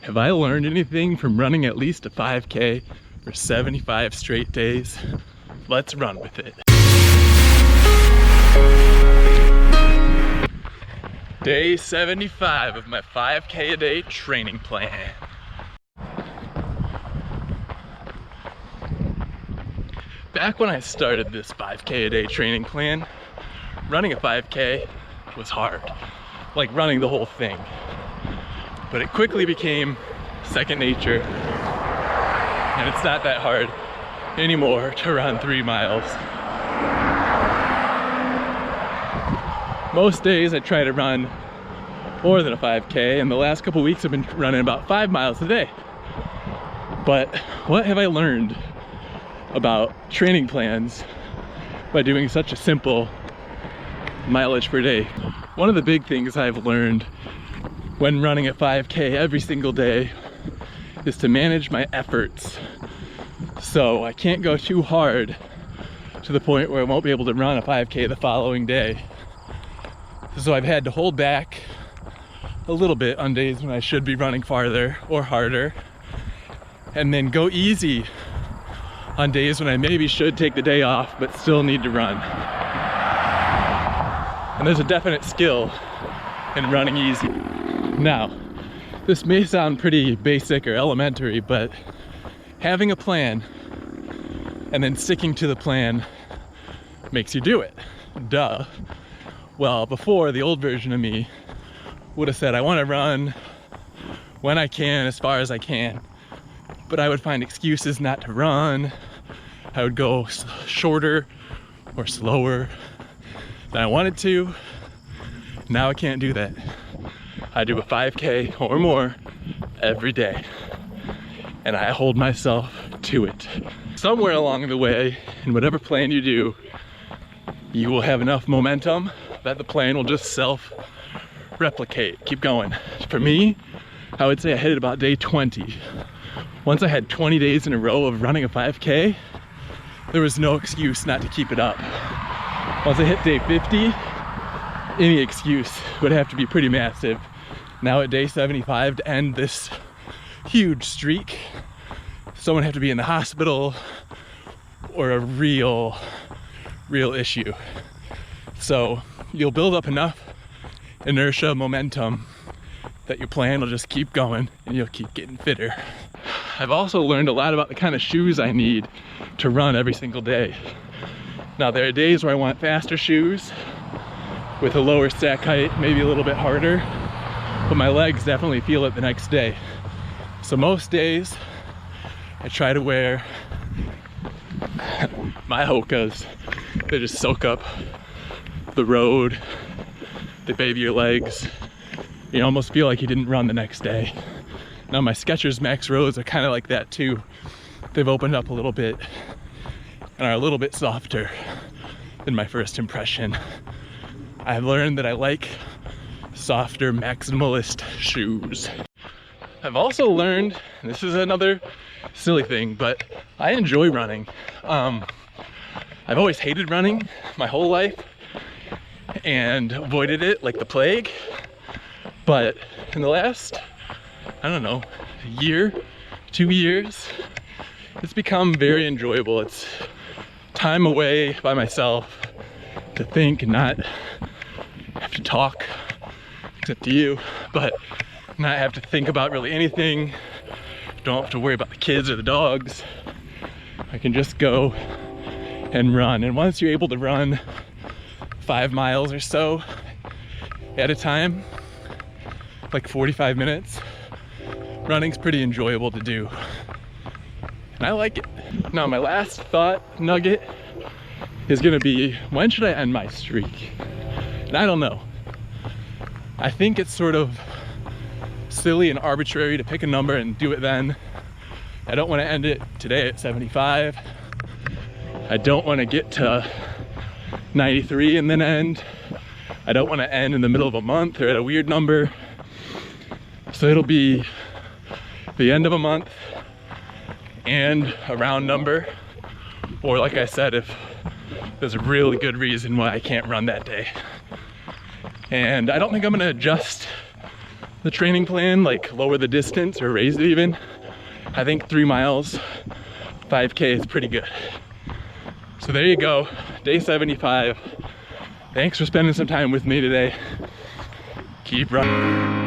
Have I learned anything from running at least a 5K for 75 straight days? Let's run with it. Day 75 of my 5K a day training plan. Back when I started this 5K a day training plan, running a 5K was hard, like running the whole thing. But it quickly became second nature, and it's not that hard anymore to run 3 miles. Most days I try to run more than a 5K, and the last couple weeks I've been running about 5 miles a day. But what have I learned about training plans by doing such a simple mileage per day? One of the big things I've learned when running a 5K every single day is to manage my efforts. So I can't go too hard to the point where I won't be able to run a 5K the following day. So I've had to hold back a little bit on days when I should be running farther or harder, and then go easy on days when I maybe should take the day off but still need to run. And there's a definite skill in running easy. Now, this may sound pretty basic or elementary, but having a plan and then sticking to the plan makes you do it. Duh. Well, before, the old version of me would have said, I want to run when I can, as far as I can, but I would find excuses not to run. I would go shorter or slower than I wanted to. Now I can't do that. I do a 5K or more every day, and I hold myself to it. Somewhere along the way, in whatever plan you do, you will have enough momentum that the plan will just self-replicate. Keep going. For me, I would say I hit it about day 20. Once I had 20 days in a row of running a 5K, there was no excuse not to keep it up. Once I hit day 50, any excuse would have to be pretty massive. Now at day 75, to end this huge streak, someone have to be in the hospital or a real issue. So you'll build up enough inertia, momentum, that your plan will just keep going and you'll keep getting fitter. I've also learned a lot about the kind of shoes I need to run every single day. Now there are days where I want faster shoes with a lower stack height, maybe a little bit harder, but my legs definitely feel it the next day. So most days I try to wear my Hokas. They just soak up the road, they baby your legs. You almost feel like you didn't run the next day. Now my Skechers Max Rows are kind of like that too. They've opened up a little bit and are a little bit softer than my first impression. I've learned that I like softer maximalist shoes. I've also learned, and this is another silly thing, but I enjoy running. I've always hated running my whole life and avoided it like the plague. But in the last, I don't know, year, 2 years, it's become very enjoyable. It's time away by myself to think and not have to talk, except to you, but not have to think about really anything. Don't have to worry about the kids or the dogs. I can just go and run. And once you're able to run 5 miles or so at a time, like 45 minutes, running's pretty enjoyable to do. And I like it. Now my last thought nugget is gonna be, when should I end my streak? And I don't know. I think it's sort of silly and arbitrary to pick a number and do it then. I don't want to end it today at 75. I don't want to get to 93 and then end. I don't want to end in the middle of a month or at a weird number. So it'll be the end of a month and a round number. Or like I said, if there's a really good reason why I can't run that day. And I don't think I'm gonna adjust the training plan, like lower the distance or raise it even, I think 3 miles, 5K is pretty good. So there you go, day 75. Thanks for spending some time with me today. Keep running.